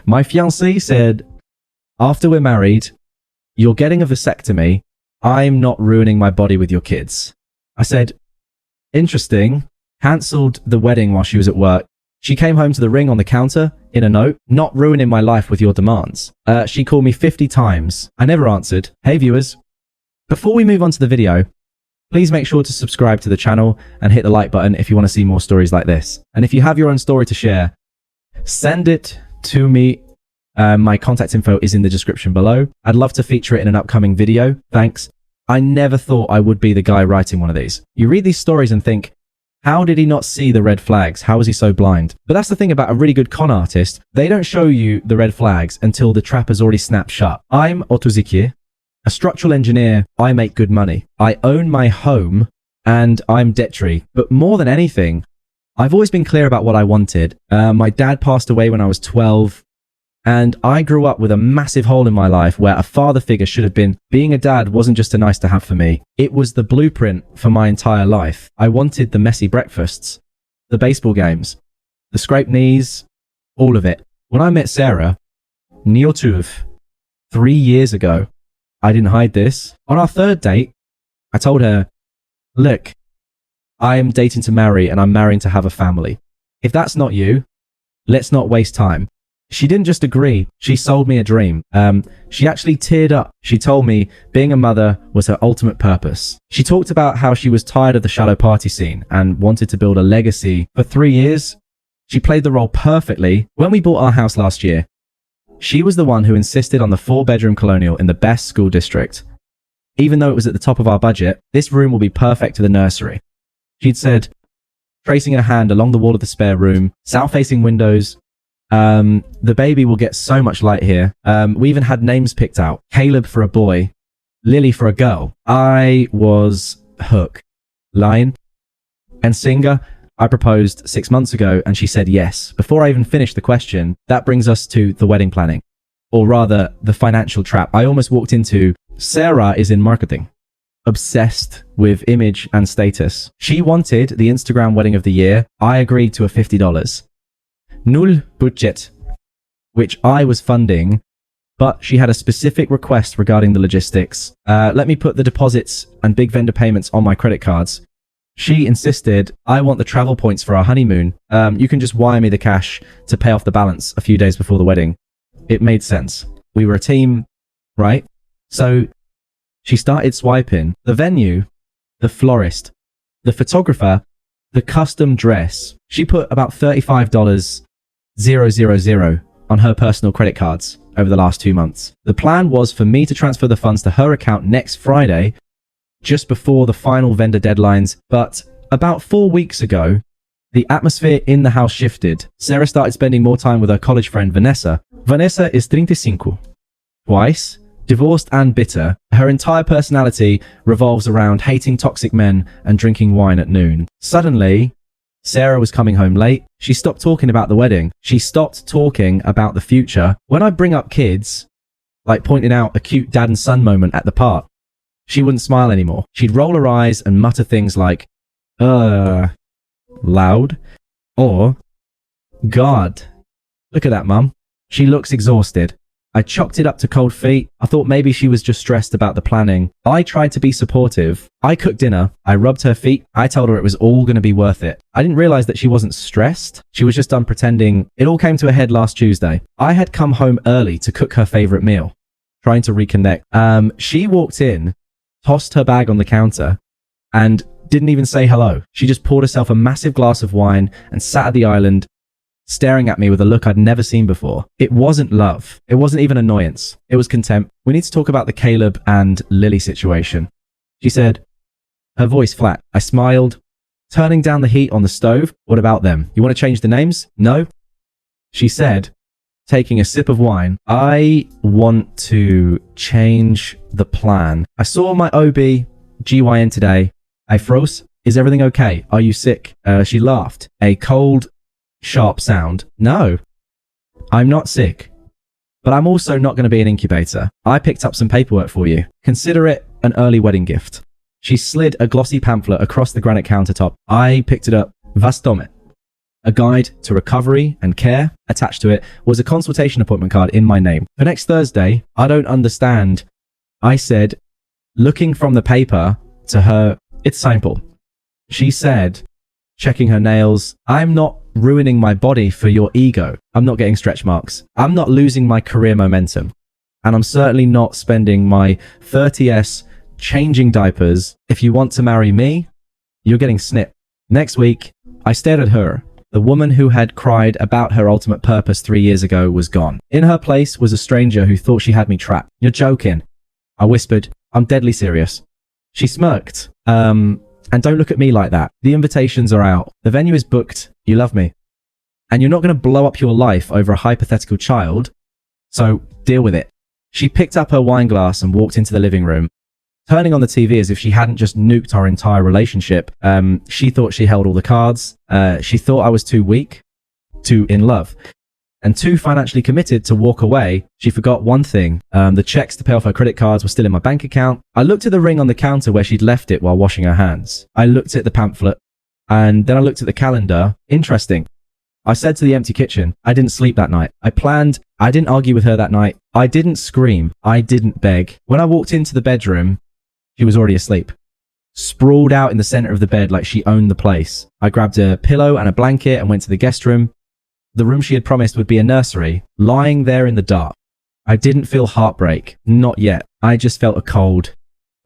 My fiancée said, after we're married, you're getting a vasectomy. I'm not ruining my body with your kids. I said, interesting. Cancelled the wedding while she was at work. She came home to the ring on the counter in a note, not ruining my life with your demands. She called me 50 times. I never answered. Hey viewers, before we move on to the video, please make sure to subscribe to the channel and hit the like button if you want to see more stories like this. And if you have your own story to share, send it to me. My contact info is in the description below. I'd love to feature it in an upcoming video. Thanks. I never thought I would be the guy writing one of these. You read these stories and think, how did he not see the red flags? How was he so blind? But that's the thing about a really good con artist. They don't show you the red flags until the trap has already snapped shut. I'm Otuziki, a structural engineer. I make good money. I own my home and I'm debt-free. But more than anything, I've always been clear about what I wanted. My dad passed away when I was 12. And I grew up with a massive hole in my life where a father figure should have been. Being a dad wasn't just a nice to have for me. It was the blueprint for my entire life. I wanted the messy breakfasts, the baseball games, the scraped knees, all of it. When I met Sarah, Neotuv, 3 years ago, I didn't hide this. On our third date, I told her, look, I am dating to marry and I'm marrying to have a family. If that's not you, let's not waste time. She didn't just agree, she sold me a dream. She actually teared up. She told me being a mother was her ultimate purpose. She talked about how she was tired of the shallow party scene and wanted to build a legacy. For 3 years, she played the role perfectly. When we bought our house last year, she was the one who insisted on the 4-bedroom colonial in the best school district. Even though it was at the top of our budget, this room will be perfect for the nursery. She'd said, tracing her hand along the wall of the spare room, south-facing windows, the baby will get so much light here. We even had names picked out. Caleb for a boy, Lily for a girl. I was hook, lion, and singer. I proposed 6 months ago and she said yes. Before I even finished the question, that brings us to the wedding planning, or rather the financial trap I almost walked into. Sarah is in marketing, obsessed with image and status. She wanted the Instagram wedding of the year. I agreed to a $50. Null budget, which I was funding, but she had a specific request regarding the logistics. Let me put the deposits and big vendor payments on my credit cards. She insisted, I want the travel points for our honeymoon. You can just wire me the cash to pay off the balance a few days before the wedding. It made sense. We were a team, right? So she started swiping the venue, the florist, the photographer, the custom dress. She put about $35,000 on her personal credit cards over the last 2 months. The plan was for me to transfer the funds to her account next Friday, just before the final vendor deadlines. But about 4 weeks ago, the atmosphere in the house shifted. Sarah started spending more time with her college friend Vanessa. Vanessa is 35, twice, divorced and bitter. Her entire personality revolves around hating toxic men and drinking wine at noon. Suddenly, Sarah was coming home late. She stopped talking about the wedding. She stopped talking about the future. When I bring up kids, like pointing out a cute dad and son moment at the park, she wouldn't smile anymore. She'd roll her eyes and mutter things like, loud, or, God, look at that, mum. She looks exhausted. I chalked it up to cold feet. I thought maybe she was just stressed about the planning. I tried to be supportive. I cooked dinner. I rubbed her feet. I told her it was all going to be worth it. I didn't realize that she wasn't stressed. She was just done pretending. It all came to a head last Tuesday. I had come home early to cook her favorite meal, trying to reconnect. She walked in, tossed her bag on the counter, and didn't even say hello. She just poured herself a massive glass of wine and sat at the island, staring at me with a look I'd never seen before. It wasn't love. It wasn't even annoyance. It was contempt. We need to talk about the Caleb and Lily situation. She said, her voice flat. I smiled. Turning down the heat on the stove. What about them? You want to change the names? No. She said, taking a sip of wine, I want to change the plan. I saw my OB GYN today. I froze. Is everything okay? Are you sick? She laughed. A cold, sharp sound. No, I'm not sick, but I'm also not going to be an incubator. I picked up some paperwork for you. Consider it an early wedding gift. She slid a glossy pamphlet across the granite countertop. I picked it up. Vasectomy. A guide to recovery and care. Attached to it was a consultation appointment card in my name. For next Thursday, I don't understand. I said, looking from the paper to her, it's simple. She said, checking her nails, I'm not ruining my body for your ego. I'm not getting stretch marks. I'm not losing my career momentum. And I'm certainly not spending my 30s changing diapers. If you want to marry me, you're getting snipped. Next week, I stared at her. The woman who had cried about her ultimate purpose 3 years ago was gone. In her place was a stranger who thought she had me trapped. You're joking. I whispered, I'm deadly serious. She smirked. And don't look at me like that. The invitations are out. The venue is booked. You love me. And you're not going to blow up your life over a hypothetical child. So deal with it. She picked up her wine glass and walked into the living room, turning on the TV as if she hadn't just nuked our entire relationship. She thought she held all the cards. She thought I was too weak, too in love, and too financially committed to walk away. She forgot one thing. The checks to pay off her credit cards were still in my bank account. I looked at the ring on the counter where she'd left it while washing her hands. I looked at the pamphlet, and then I looked at the calendar. Interesting. I said to the empty kitchen, I didn't sleep that night. I didn't argue with her that night. I didn't scream. I didn't beg. When I walked into the bedroom, she was already asleep, sprawled out in the center of the bed like she owned the place. I grabbed a pillow and a blanket and went to the guest room. The room she had promised would be a nursery, lying there in the dark. I didn't feel heartbreak. Not yet. I just felt a cold,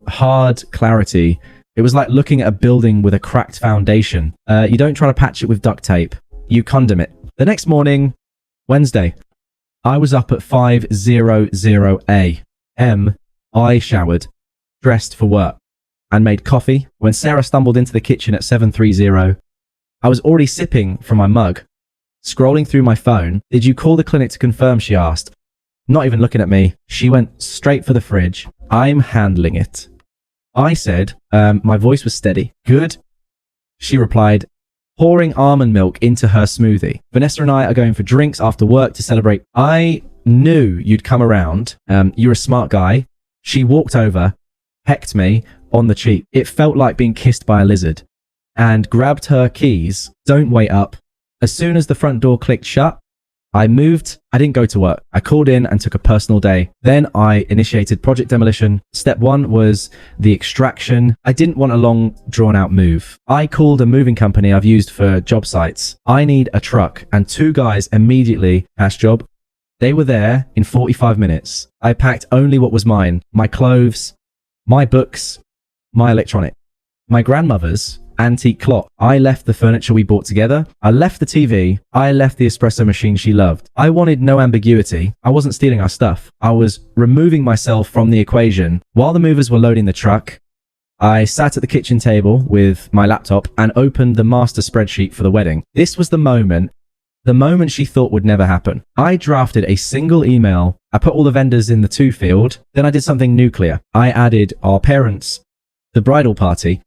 hard clarity. It was like looking at a building with a cracked foundation. You don't try to patch it with duct tape. You condom it. The next morning, Wednesday, I was up at 5:00 a.m. I showered, dressed for work, and made coffee. When Sarah stumbled into the kitchen at 7:30, I was already sipping from my mug, scrolling through my phone. Did you call the clinic to confirm? She asked. Not even looking at me, she went straight for the fridge. I'm handling it. I said, my voice was steady. Good. She replied, pouring almond milk into her smoothie. Vanessa and I are going for drinks after work to celebrate. I knew you'd come around. You're a smart guy. She walked over, pecked me on the cheek. It felt like being kissed by a lizard, and grabbed her keys. Don't wait up. As soon as the front door clicked shut, I moved. I didn't go to work. I called in and took a personal day. Then I initiated project demolition. Step 1 was the extraction. I didn't want a long, drawn-out move. I called a moving company I've used for job sites. I need a truck, and 2 guys immediately asked job. They were there in 45 minutes. I packed only what was mine: my clothes, my books, my electronic, my grandmother's antique clock. I left the furniture we bought together. I left the TV. I left the espresso machine she loved. I wanted no ambiguity. I wasn't stealing our stuff. I was removing myself from the equation. While the movers were loading the truck, I sat at the kitchen table with my laptop and opened the master spreadsheet for the wedding. This was the moment she thought would never happen. I drafted a single email. I put all the vendors in the to field. Then I did something nuclear. I added our parents, the bridal party,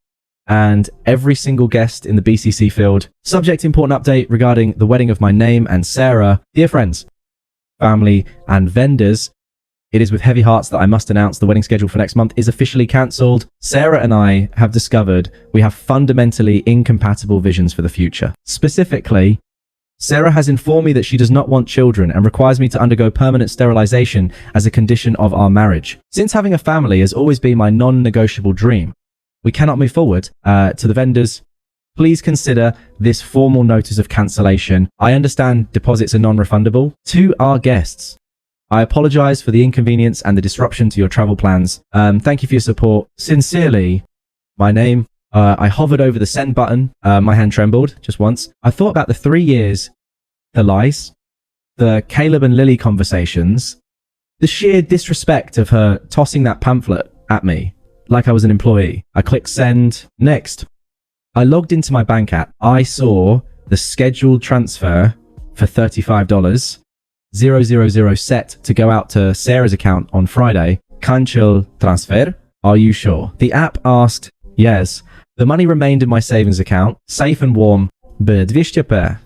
and every single guest in the BCC field. Subject: important update regarding the wedding of my name and Sarah. Dear friends, family, and vendors, it is with heavy hearts that I must announce the wedding schedule for next month is officially cancelled. Sarah and I have discovered we have fundamentally incompatible visions for the future. Specifically, Sarah has informed me that she does not want children and requires me to undergo permanent sterilization as a condition of our marriage. Since having a family has always been my non-negotiable dream, we cannot move forward. To the vendors, please consider this formal notice of cancellation. I understand deposits are non-refundable. To our guests, I apologize for the inconvenience and the disruption to your travel plans. Thank you for your support. Sincerely, my name. I hovered over the send button. My hand trembled just once. I thought about the 3 years, the lies, the Caleb and Lily conversations, the sheer disrespect of her tossing that pamphlet at me like I was an employee. I clicked send. Next, I logged into my bank app. I saw the scheduled transfer for $35, 000 set to go out to Sarah's account on Friday. Cancel transfer. Are you sure? The app asked, yes. The money remained in my savings account, safe and warm, but 200 per.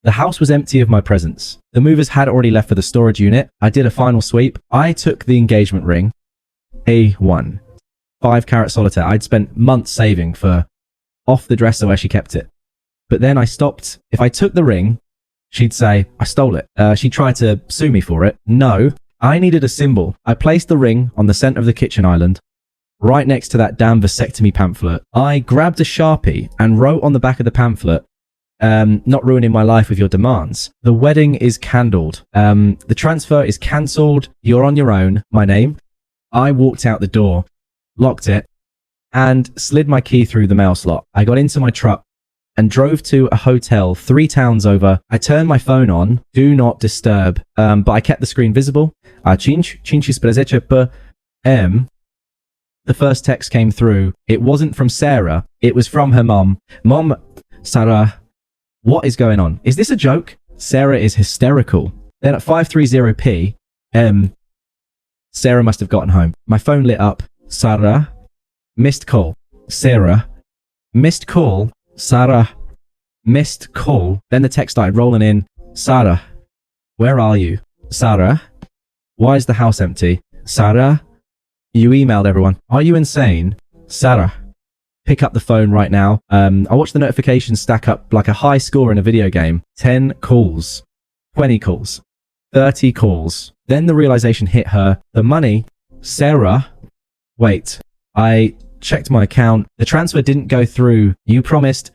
The house was empty of my presence. The movers had already left for the storage unit. I did a final sweep. I took the engagement ring, A1, 5 carat solitaire. I'd spent months saving for off the dresser where she kept it. But then I stopped. If I took the ring, she'd say, I stole it. She tried to sue me for it. No, I needed a symbol. I placed the ring on the center of the kitchen island, right next to that damn vasectomy pamphlet. I grabbed a Sharpie and wrote on the back of the pamphlet, not ruining my life with your demands. The wedding is candled. The transfer is cancelled. You're on your own. My name. I walked out the door, locked it, and slid my key through the mail slot. I got into my truck and drove to a hotel 3 towns over. I turned my phone on, do not disturb, but I kept the screen visible. The first text came through. It wasn't from Sarah. It was from her mom. Mom, Sarah, what is going on? Is this a joke? Sarah is hysterical. Then at 5:30 p.m., Sarah must have gotten home. My phone lit up. Sarah, missed call. Sarah, missed call. Sarah, missed call. Then the text started rolling in. Sarah, where are you? Sarah, why is the house empty? Sarah, you emailed everyone. Are you insane? Sarah, pick up the phone right now. I watched the notifications stack up like a high score in a video game. 10 calls, 20 calls, 30 calls. Then the realization hit her. The money. Sarah, wait. I checked my account. The transfer didn't go through. You promised.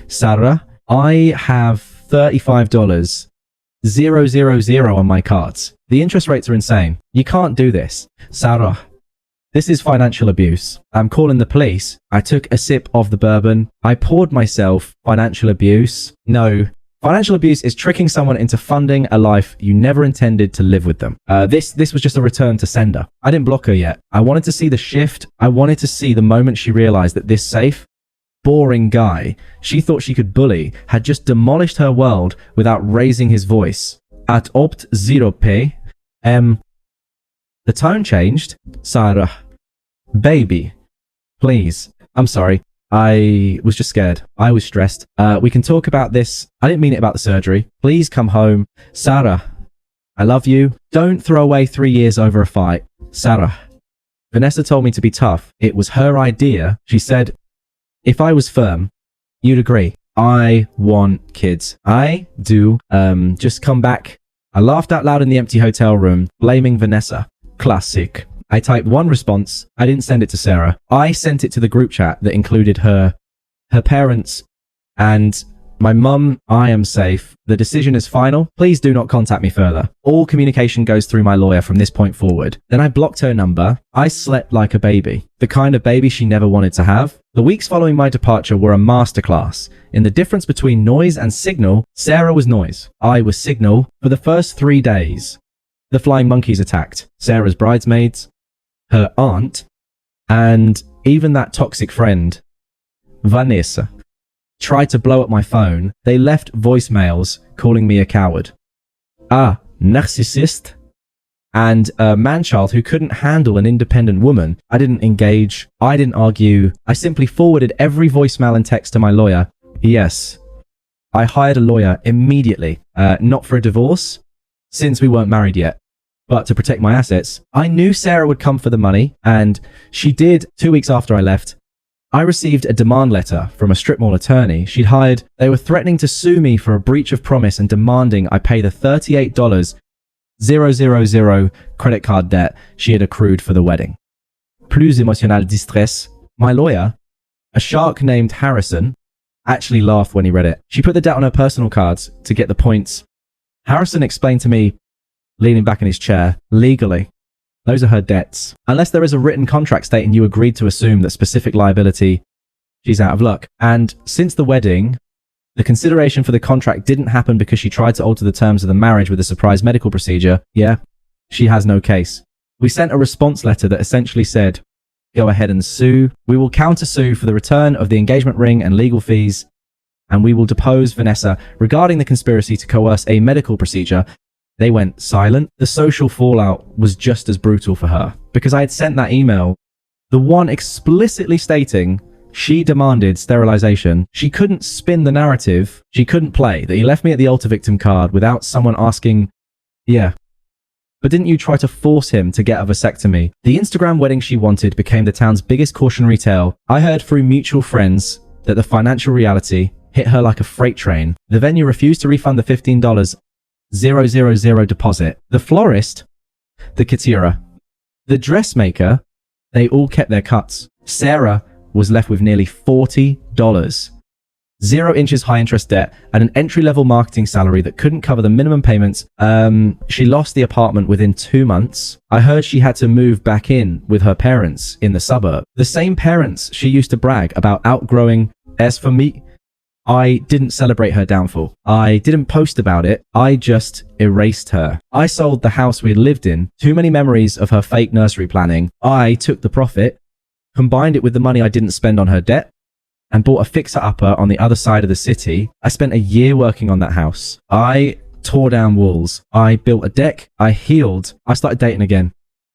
Sarah, I have $35. 000 on my cards. The interest rates are insane. You can't do this. Sarah, this is financial abuse. I'm calling the police. I took a sip of the bourbon. I poured myself. Financial abuse. No. Financial abuse is tricking someone into funding a life you never intended to live with them. This was just a return to sender. I didn't block her yet. I wanted to see the shift. I wanted to see the moment she realized that this safe, boring guy she thought she could bully had just demolished her world without raising his voice. At opt 0p, the tone changed. Sarah, baby, please. I'm sorry. I was just scared. I was stressed. We can talk about this. I didn't mean it about the surgery. Please come home. Sarah, I love you. Don't throw away 3 years over a fight. Sarah, Vanessa told me to be tough. It was her idea. She said, if I was firm, you'd agree. I want kids. I do. Just come back. I laughed out loud in the empty hotel room, blaming Vanessa. Classic. I typed one response. I didn't send it to Sarah. I sent it to the group chat that included her parents, and my mum. I am safe. The decision is final. Please do not contact me further. All communication goes through my lawyer from this point forward. Then I blocked her number. I slept like a baby. The kind of baby she never wanted to have. The weeks following my departure were a masterclass in the difference between noise and signal. Sarah was noise. I was signal. For the first 3 days, the flying monkeys attacked Sarah's bridesmaids, her aunt, and even that toxic friend, Vanessa, tried to blow up my phone. They left voicemails calling me a coward, a narcissist, and a man-child who couldn't handle an independent woman. I didn't engage. I didn't argue. I simply forwarded every voicemail and text to my lawyer. Yes, I hired a lawyer immediately, not for a divorce, since we weren't married yet, but to protect my assets. I knew Sarah would come for the money, and she did. 2 weeks after I left, I received a demand letter from a strip mall attorney she'd hired. They were threatening to sue me for a breach of promise and demanding I pay the $38,000 credit card debt she had accrued for the wedding. Plus émotionnel distress. My lawyer, a shark named Harrison, actually laughed when he read it. She put the debt on her personal cards to get the points. Harrison explained to me, leaning back in his chair, legally, those are her debts. Unless there is a written contract stating you agreed to assume that specific liability, she's out of luck. And since the wedding, the consideration for the contract didn't happen because she tried to alter the terms of the marriage with a surprise medical procedure. Yeah, she has no case. We sent a response letter that essentially said, go ahead and sue. We will countersue for the return of the engagement ring and legal fees, and we will depose Vanessa regarding the conspiracy to coerce a medical procedure. They went silent. The social fallout was just as brutal for her because I had sent that email, the one explicitly stating she demanded sterilization. She couldn't spin the narrative. She couldn't play that he left me at the altar victim card without someone asking, yeah, but didn't you try to force him to get a vasectomy? The Instagram wedding she wanted became the town's biggest cautionary tale. I heard through mutual friends that the financial reality hit her like a freight train. The venue refused to refund the $15,000 deposit. The florist, the caterer, the dressmaker, they all kept their cuts. Sarah was left with nearly $40. 0 inches high interest debt and an entry-level marketing salary that couldn't cover the minimum payments. She lost the apartment within 2 months. I heard she had to move back in with her parents in the suburb. The same parents she used to brag about outgrowing. As for me, I didn't celebrate her downfall. I didn't post about it. I just erased her. I sold the house we had lived in. Too many memories of her fake nursery planning. I took the profit, combined it with the money I didn't spend on her debt, and bought a fixer-upper on the other side of the city. I spent a year working on that house. I tore down walls. I built a deck. I healed. I started dating again.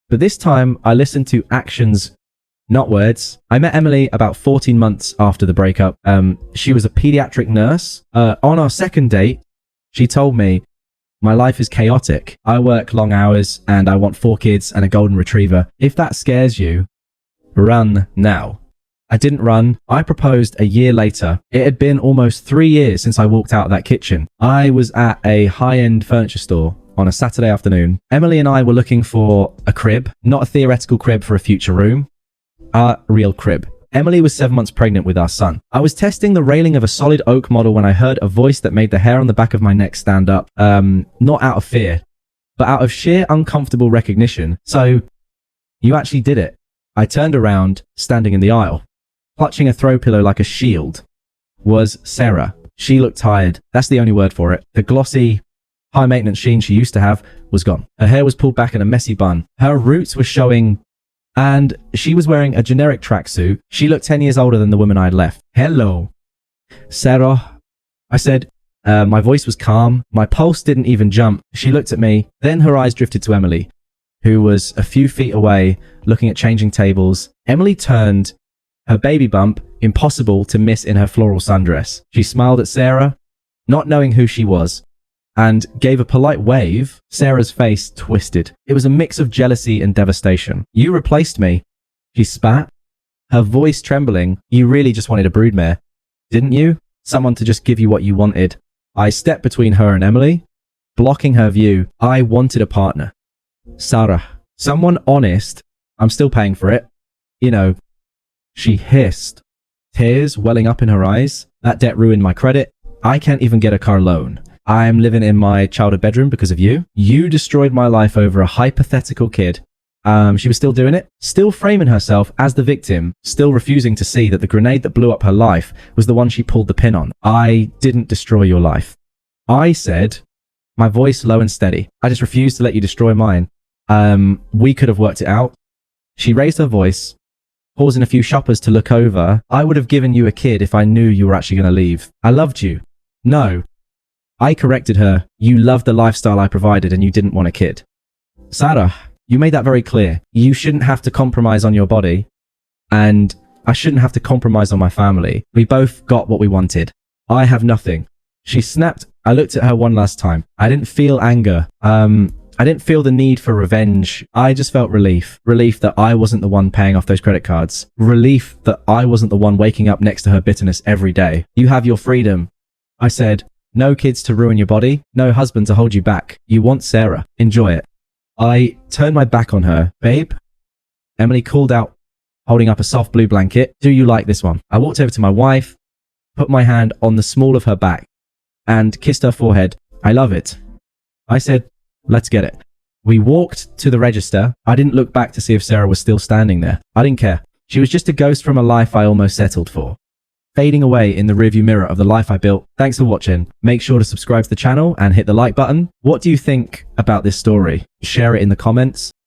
But this time, I listened to actions, not words. I met Emily about 14 months after the breakup. She was a pediatric nurse. On our second date, she told me, my life is chaotic. I work long hours and I want 4 kids and a golden retriever. If that scares you, run now. I didn't run. I proposed a year later. It had been almost 3 years since I walked out of that kitchen. I was at a high-end furniture store on a Saturday afternoon. Emily and I were looking for a crib, not a theoretical crib for a future room, a real crib. Emily was 7 months pregnant with our son. I was testing the railing of a solid oak model when I heard a voice that made the hair on the back of my neck stand up. Not out of fear, but out of sheer uncomfortable recognition. So, you actually did it. I turned around, standing in the aisle. Clutching a throw pillow like a shield was Sarah. She looked tired. That's the only word for it. The glossy, high-maintenance sheen she used to have was gone. Her hair was pulled back in a messy bun. Her roots were showing, and she was wearing a generic tracksuit. She looked 10 years older than the woman I'd left. Hello, Sarah, I said. My voice was calm. My pulse didn't even jump. She looked at me. Then her eyes drifted to Emily, who was a few feet away, looking at changing tables. Emily turned, her baby bump impossible to miss in her floral sundress. She smiled at Sarah, not knowing who she was, and gave a polite wave. Sarah's face twisted. It was a mix of jealousy and devastation. You replaced me, she spat, her voice trembling. You really just wanted a broodmare, didn't you? Someone to just give you what you wanted. I stepped between her and Emily, blocking her view. I wanted a partner. Sarah, someone honest. I'm still paying for it. You know, she hissed, tears welling up in her eyes. That debt ruined my credit. I can't even get a car loan. I'm living in my childhood bedroom because of you. You destroyed my life over a hypothetical kid. She was still doing it, still framing herself as the victim, still refusing to see that the grenade that blew up her life was the one she pulled the pin on. I didn't destroy your life. I said, my voice low and steady. I just refused to let you destroy mine. We could have worked it out. She raised her voice, pausing a few shoppers to look over. I would have given you a kid if I knew you were actually going to leave. I loved you. No. I corrected her. You loved the lifestyle I provided and you didn't want a kid. Sarah, you made that very clear. You shouldn't have to compromise on your body, and I shouldn't have to compromise on my family. We both got what we wanted. I have nothing. She snapped. I looked at her one last time. I didn't feel anger. I didn't feel the need for revenge. I just felt relief. Relief that I wasn't the one paying off those credit cards. Relief that I wasn't the one waking up next to her bitterness every day. You have your freedom. I said, no kids to ruin your body. No husband to hold you back. You want Sarah. Enjoy it. I turned my back on her. Babe? Emily called out, holding up a soft blue blanket. Do you like this one? I walked over to my wife, put my hand on the small of her back, and kissed her forehead. I love it. I said, let's get it. We walked to the register. I didn't look back to see if Sarah was still standing there. I didn't care. She was just a ghost from a life I almost settled for, fading away in the rearview mirror of the life I built. Thanks for watching. Make sure to subscribe to the channel and hit the like button. What do you think about this story? Share it in the comments.